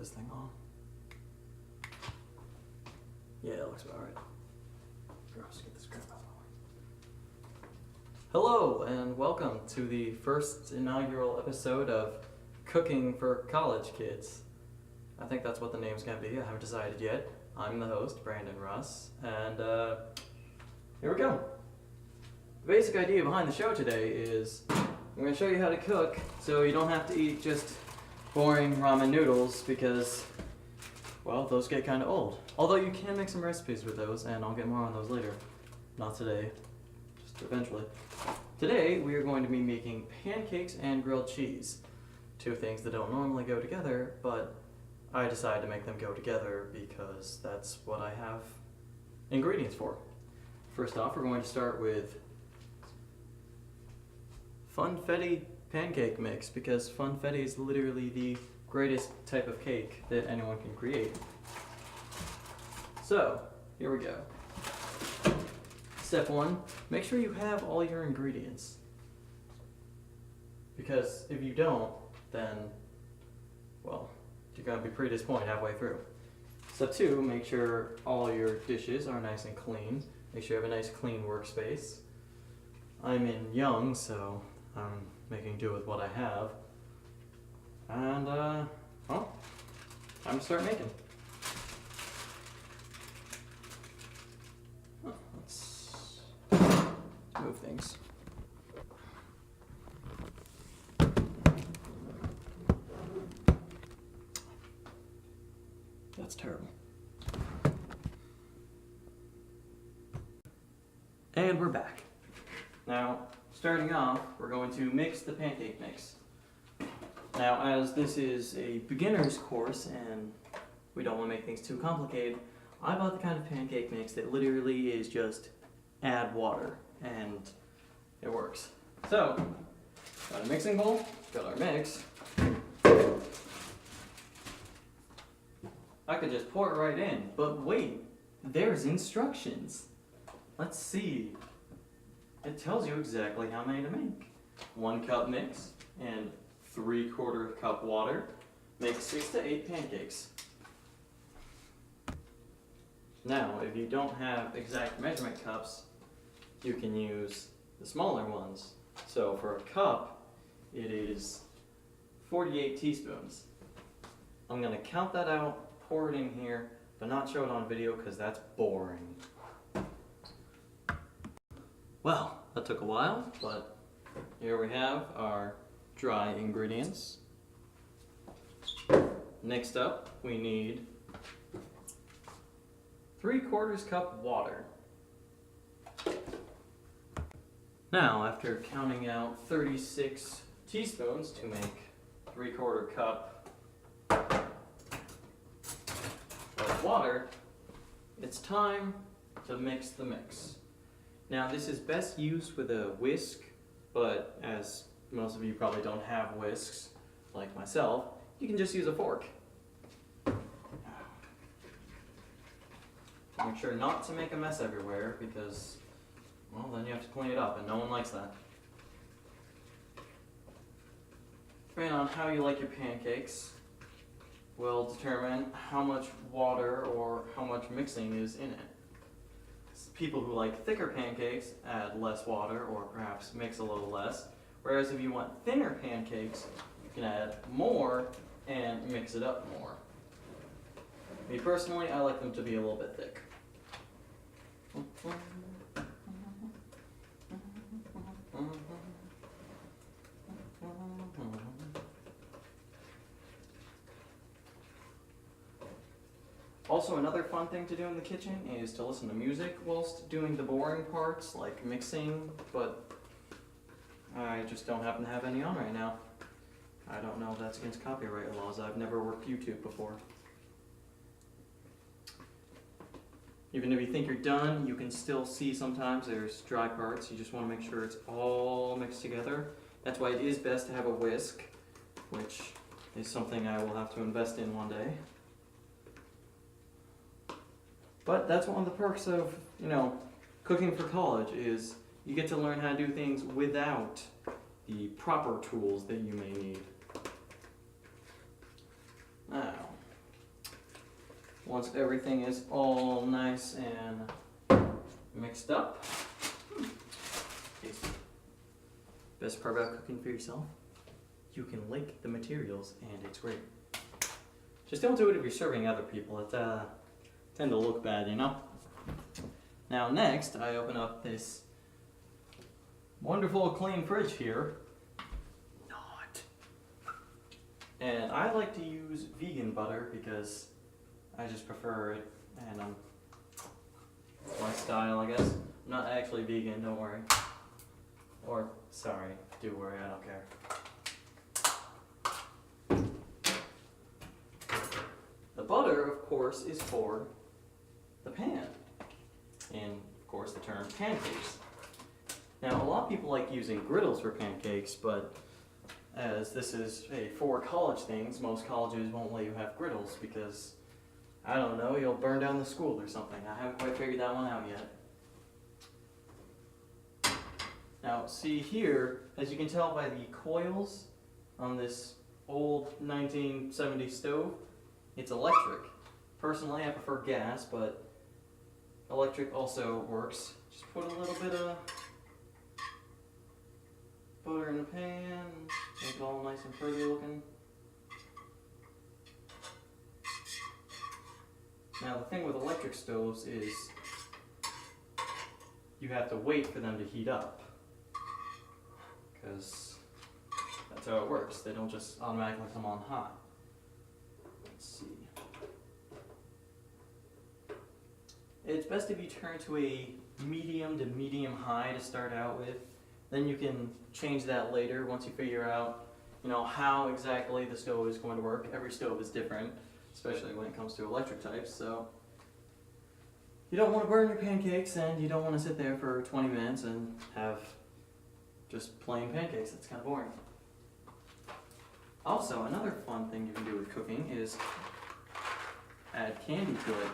this thing on. Yeah, it looks about right. Gross, get this crap out of the way. Hello, and welcome to the first inaugural episode of Cooking for College Kids. I think that's what the name's gonna be. I haven't decided yet. I'm the host, Brandon Russ, and here we go. The basic idea behind the show today is I'm going to show you how to cook so you don't have to eat just boring ramen noodles because, well, those get kind of old. Although you can make some recipes with those, and I'll get more on those later. Not today, just eventually. Today we are going to be making pancakes and grilled cheese. Two things that don't normally go together, but I decided to make them go together because that's what I have ingredients for. First off, we're going to start with funfetti pancake mix because funfetti is literally the greatest type of cake that anyone can create. So, here we go. Step one, make sure you have all your ingredients. Because if you don't, then, well, you're going to be pretty disappointed halfway through. Step two, make sure all your dishes are nice and clean. Make sure you have a nice clean workspace. I'm in Young, so I'm making do with what I have. And, well, time to start making. Oh, let's move things. That's terrible. And we're back. Now, starting off, we're going to mix the pancake mix. Now, as this is a beginner's course and we don't want to make things too complicated, I bought the kind of pancake mix that literally is just add water and it works. So, got a mixing bowl, got our mix. I could just pour it right in, but wait, there's instructions. Let's see. It tells you exactly how many to make. 1 cup mix and 3/4 cup water make 6 to 8 pancakes. Now, if you don't have exact measurement cups, you can use the smaller ones. So for a cup, it is 48 teaspoons. I'm gonna count that out, pour it in here, but not show it on video because that's boring. Well, that took a while, but here we have our dry ingredients. Next up, we need 3/4 cup water. Now, after counting out 36 teaspoons to make 3/4 cup of water, it's time to mix the mix. Now, this is best used with a whisk, but as most of you probably don't have whisks, like myself, you can just use a fork. Make sure not to make a mess everywhere because, well, then you have to clean it up and no one likes that. Depending on how you like your pancakes will determine how much water or how much mixing is in it. People who like thicker pancakes add less water or perhaps mix a little less. Whereas if you want thinner pancakes, you can add more and mix it up more. Me personally, I like them to be a little bit thick. Also, another fun thing to do in the kitchen is to listen to music whilst doing the boring parts, like mixing, but I just don't happen to have any on right now. I don't know if that's against copyright laws. I've never worked YouTube before. Even if you think you're done, you can still see sometimes there's dry parts. You just want to make sure it's all mixed together. That's why it is best to have a whisk, which is something I will have to invest in one day. But that's one of the perks of, cooking for college is you get to learn how to do things without the proper tools that you may need. Now, once everything is all nice and mixed up. Tasty. Best part about cooking for yourself, you can link the materials and it's great. Just don't do it if you're serving other people. It tend to look bad, you know? Now next, I open up this wonderful clean fridge here. And I like to use vegan butter because I just prefer it, and it's my style, I guess. I'm not actually vegan, don't worry. Or, sorry, do worry, I don't care. The butter, of course, is for the pan, and of course the term pancakes. Now, a lot of people like using griddles for pancakes, but as this is for college things, most colleges won't let you have griddles because, I don't know, you'll burn down the school or something. I haven't quite figured that one out yet. Now, see here, as you can tell by the coils on this old 1970s stove, it's electric. Personally, I prefer gas, but electric also works. Just put a little bit of butter in the pan, make it all nice and pretty looking. Now the thing with electric stoves is you have to wait for them to heat up, because that's how it works. They don't just automatically come on hot. Let's see. It's best if you turn to a medium to medium high to start out with. Then you can change that later once you figure out, how exactly the stove is going to work. Every stove is different, especially when it comes to electric types. So you don't want to burn your pancakes, and you don't want to sit there for 20 minutes and have just plain pancakes. That's kind of boring. Also, another fun thing you can do with cooking is add candy to it.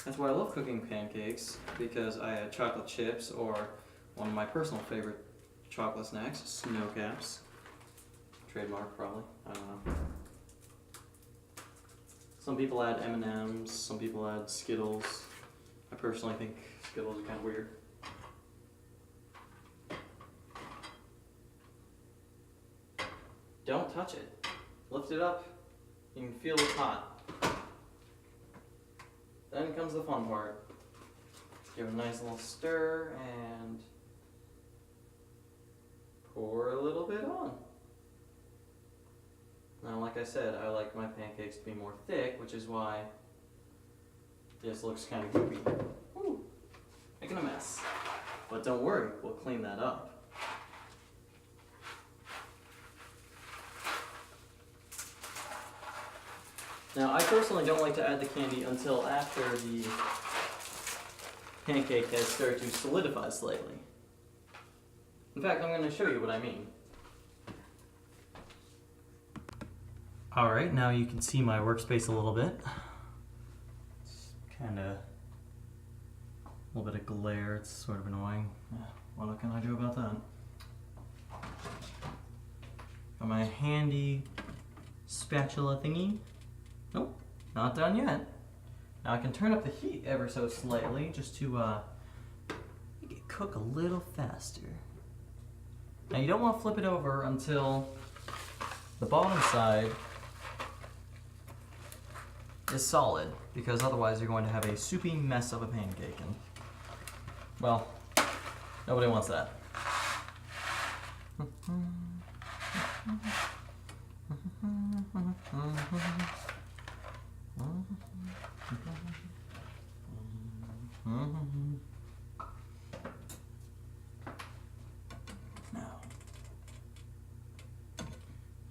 That's why I love cooking pancakes, because I add chocolate chips or one of my personal favorite chocolate snacks, snow caps. Trademark, probably. I don't know. Some people add M&Ms, some people add Skittles. I personally think Skittles are kind of weird. Don't touch it. Lift it up. You can feel it's hot. Then comes the fun part. Give it a nice little stir and pour a little bit on. Now, like I said, I like my pancakes to be more thick, which is why this looks kind of goopy. Ooh, making a mess. But don't worry, we'll clean that up. Now, I personally don't like to add the candy until after the pancake has started to solidify slightly. In fact, I'm going to show you what I mean. Alright, now you can see my workspace a little bit. It's kind of a little bit of glare, it's sort of annoying. What can I do about that? Got my handy spatula thingy. Nope, not done yet. Now I can turn up the heat ever so slightly just to make it cook a little faster. Now you don't want to flip it over until the bottom side is solid, because otherwise you're going to have a soupy mess of a pancake, and, well, nobody wants that. Now,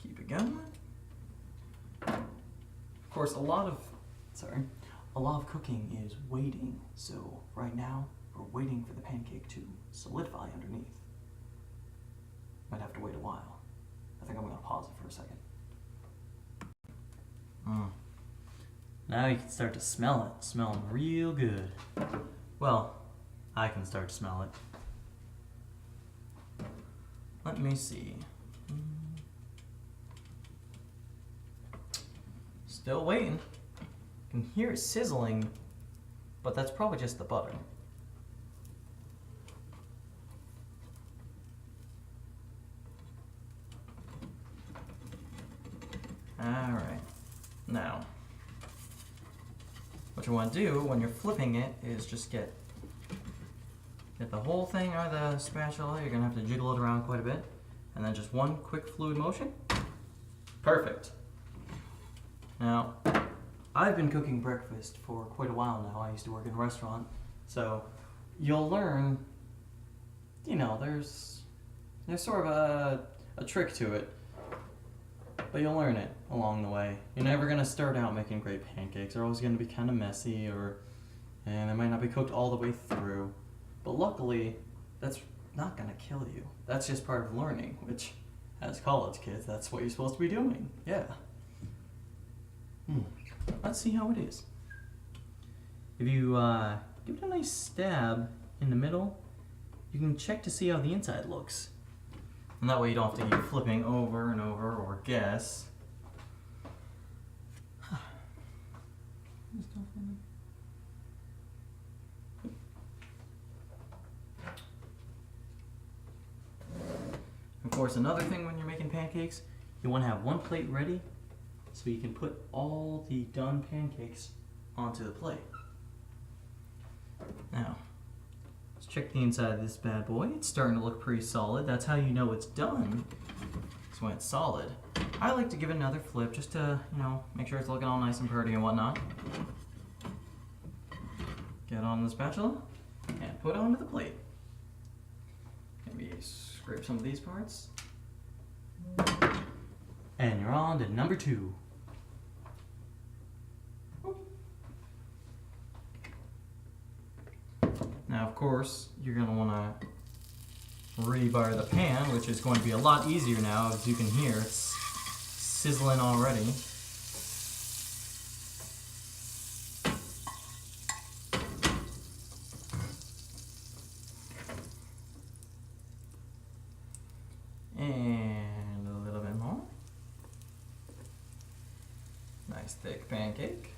keep it going. Of course, a lot of cooking is waiting. So right now, we're waiting for the pancake to solidify underneath. Might have to wait a while. I think I'm gonna pause it for a second. Now you can start to smell it. Smelling real good. Well, I can start to smell it. Let me see. Still waiting. can hear it sizzling, but that's probably just the butter. Alright, now, what you want to do when you're flipping it is just get the whole thing out of the spatula. You're going to have to jiggle it around quite a bit, and then just one quick fluid motion. Perfect. Now, I've been cooking breakfast for quite a while now. I used to work in a restaurant, so you'll learn, you know, there's sort of a trick to it. But you'll learn it along the way. You're never going to start out making great pancakes. They're always going to be kind of messy, and they might not be cooked all the way through. But luckily, that's not going to kill you. That's just part of learning, which, as college kids, that's what you're supposed to be doing. Yeah. Let's see how it is. If you give it a nice stab in the middle, you can check to see how the inside looks. And that way you don't have to keep flipping over and over or guess. Of course, another thing when you're making pancakes, you want to have one plate ready so you can put all the done pancakes onto the plate. Now, let's check the inside of this bad boy. It's starting to look pretty solid. That's how you know it's done. It's when it's solid. I like to give it another flip just to, you know, make sure it's looking all nice and pretty and whatnot. Get on the spatula and put onto the plate. Maybe scrape some of these parts. And you're on to number 2. Now, of course, you're going to want to rebar the pan, which is going to be a lot easier now, as you can hear. It's sizzling already. And a little bit more. Nice thick pancake.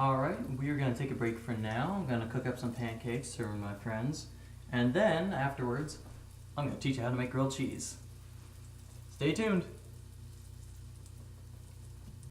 Alright, we are going to take a break for now. I'm going to cook up some pancakes for my friends. And then, afterwards, I'm going to teach you how to make grilled cheese. Stay tuned.